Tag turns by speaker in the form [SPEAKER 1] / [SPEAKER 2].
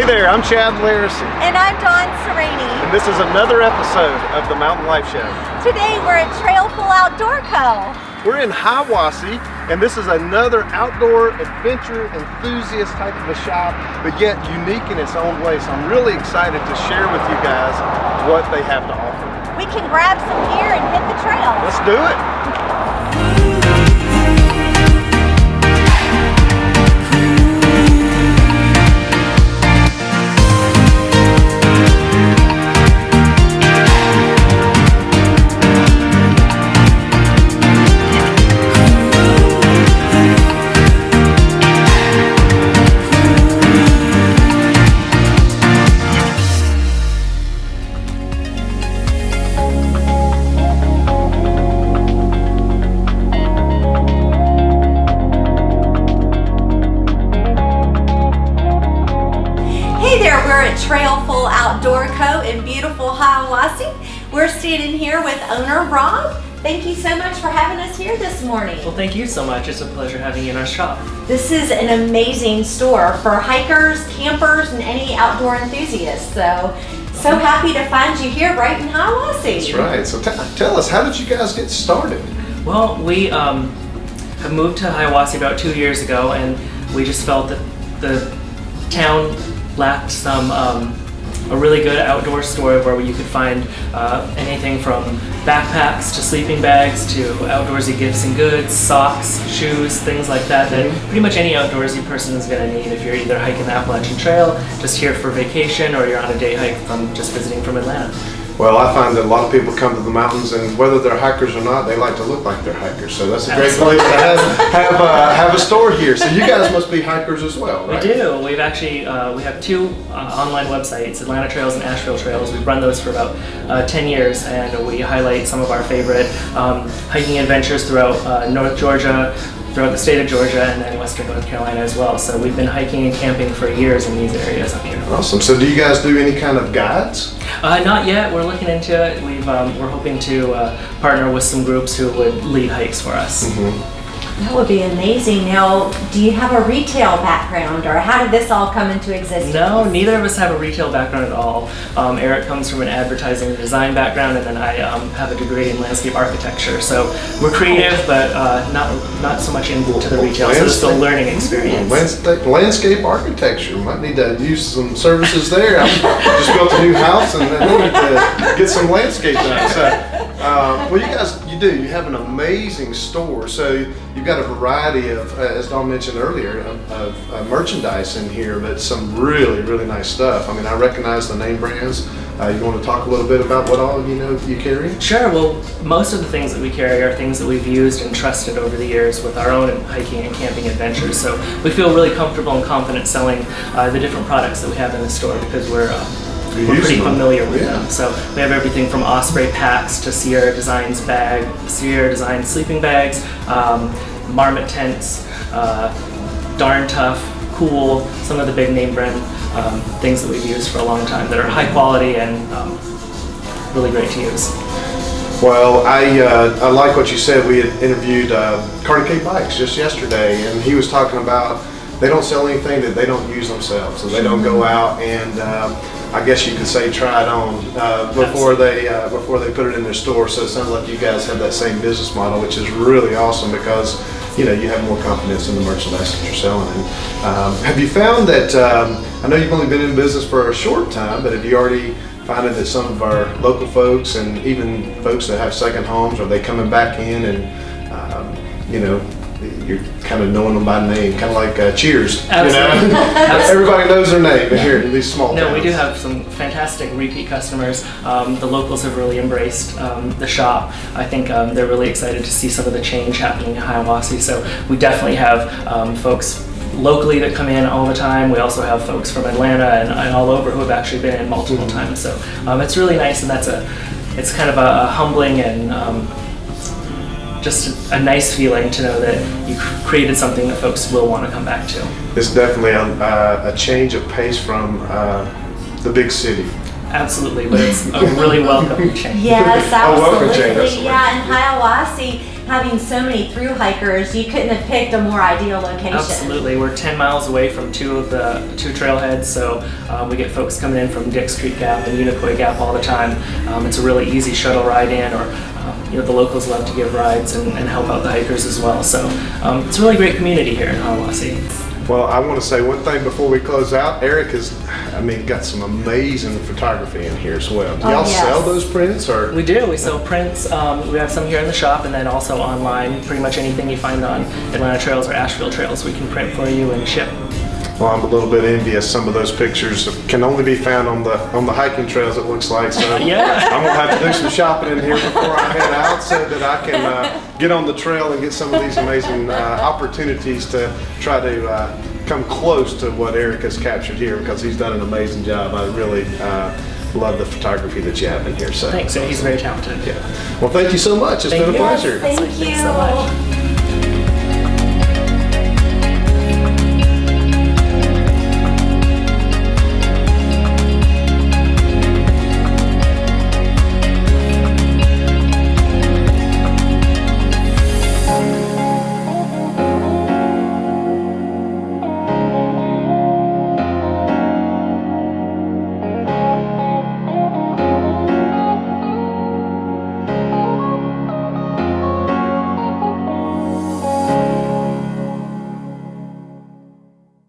[SPEAKER 1] there, I'm Chad Larissy.
[SPEAKER 2] And I'm Dawn Sereni.
[SPEAKER 1] And this is another episode of the Mountain Life Show.
[SPEAKER 2] Today we're at Trailful Outdoor Co.
[SPEAKER 1] We're in Hiawassee, and this is another outdoor adventure enthusiast type of a shop, but yet unique in its own way. So I'm really excited to share with you guys what they have to offer.
[SPEAKER 2] We can grab some gear and hit the trail.
[SPEAKER 1] Let's do it.
[SPEAKER 2] We're at Trailful Outdoor Co. in beautiful Hiawassee. We're standing here with owner Rob. Thank you so much for having us here this morning.
[SPEAKER 3] Well, thank you so much. It's a pleasure having you in our shop.
[SPEAKER 2] This is an amazing store for hikers, campers, and any outdoor enthusiasts. So happy to find you here right in Hiawassee.
[SPEAKER 1] That's right. So tell us, how did you guys get started?
[SPEAKER 3] Well, we have moved to Hiawassee about 2 years ago, and we just felt that the town lacked a really good outdoor store where you could find anything from backpacks to sleeping bags to outdoorsy gifts and goods, socks, shoes, things like that pretty much any outdoorsy person is going to need if you're either hiking the Appalachian Trail, just here for vacation, or you're on a day hike from just visiting from Atlanta.
[SPEAKER 1] Well, I find that a lot of people come to the mountains, and whether they're hikers or not, they like to look like they're hikers. So that's a great place to have a store here. So you guys must be hikers as well, right?
[SPEAKER 3] We do. We've actually we have two online websites, Atlanta Trails and Asheville Trails. We've run those for about 10 years, and we highlight some of our favorite hiking adventures throughout North Georgia, throughout the state of Georgia, and then Western North Carolina as well. So we've been hiking and camping for years in these areas up here.
[SPEAKER 1] Awesome. So do you guys do any kind of guides?
[SPEAKER 3] Not yet. We're looking into it. We're hoping to partner with some groups who would lead hikes for us.
[SPEAKER 1] Mm-hmm.
[SPEAKER 2] That would be amazing. Now, do you have a retail background, or how did this all come into existence?
[SPEAKER 3] No, neither of us have a retail background at all. Eric comes from an advertising and design background, and then I have a degree in landscape architecture. So we're creative, but not so much into the retail. So it's a learning experience.
[SPEAKER 1] Landscape architecture. Might need to use some services there. I just built a new house, and I need to get some landscape done. So, well, you have an amazing store. So you've got a variety of, as Dawn mentioned earlier, of merchandise in here, but some really, really nice stuff. I mean, I recognize the name brands. You want to talk a little bit about what all you carry?
[SPEAKER 3] Sure. Well, most of the things that we carry are things that we've used and trusted over the years with our own hiking and camping adventures. So we feel really comfortable and confident selling the different products that we have in the store because we're pretty familiar with them. So we have everything from Osprey packs to Sierra Designs sleeping bags, Marmot tents, Darn Tough, Cool, some of the big name brand things that we've used for a long time that are high quality and really great to use.
[SPEAKER 1] Well, I like what you said. We had interviewed Carter K Bikes just yesterday, and he was talking about they don't sell anything that they don't use themselves. So they don't go out and I guess you could say try it on before they put it in their store. So it sounds like you guys have that same business model, which is really awesome because you have more confidence in the merchandise that you're selling. And, have you found that I know you've only been in business for a short time, but have you already found that some of our local folks and even folks that have second homes, are they coming back in and you're kind of knowing them by name, kind of like Cheers.
[SPEAKER 3] Absolutely.
[SPEAKER 1] Everybody knows their name here in these small towns.
[SPEAKER 3] No, we do have some fantastic repeat customers. The locals have really embraced the shop. I think they're really excited to see some of the change happening in Hiawassee. So we definitely have folks locally that come in all the time. We also have folks from Atlanta and all over who have actually been in multiple times. So it's really nice, and it's kind of a humbling and just a nice feeling to know that you created something that folks will want to come back to.
[SPEAKER 1] It's definitely a change of pace from the big city.
[SPEAKER 3] Absolutely, but it's a really welcome change.
[SPEAKER 2] Yes,
[SPEAKER 1] welcome
[SPEAKER 2] absolutely.
[SPEAKER 1] change,
[SPEAKER 2] Yeah, in Hiawassee, having so many through hikers, you couldn't have picked a more ideal location.
[SPEAKER 3] Absolutely. We're 10 miles away from two trailheads, so we get folks coming in from Dix Creek Gap and Unicoi Gap all the time. It's a really easy shuttle ride in, or the locals love to give rides and help out the hikers as well. So it's a really great community here in Hiawassee.
[SPEAKER 1] Well, I want to say one thing before we close out. Eric has, got some amazing photography in here as well. Do y'all sell those prints, or?
[SPEAKER 3] We do. We sell prints. We have some here in the shop, and then also online. Pretty much anything you find on Atlanta Trails or Asheville Trails, we can print for you and ship.
[SPEAKER 1] Well, I'm a little bit envious. Some of those pictures can only be found on the hiking trails, it looks like. So
[SPEAKER 3] yeah.
[SPEAKER 1] I'm gonna have to do some shopping in here before I head out, so that I can get on the trail and get some of these amazing opportunities to try to come close to what Eric has captured here, because he's done an amazing job. I really love the photography that you have in here. So
[SPEAKER 3] thanks. He's very talented.
[SPEAKER 1] Yeah. Well, thank you so much. It's been a pleasure.
[SPEAKER 2] Thank you.
[SPEAKER 3] Thanks so much.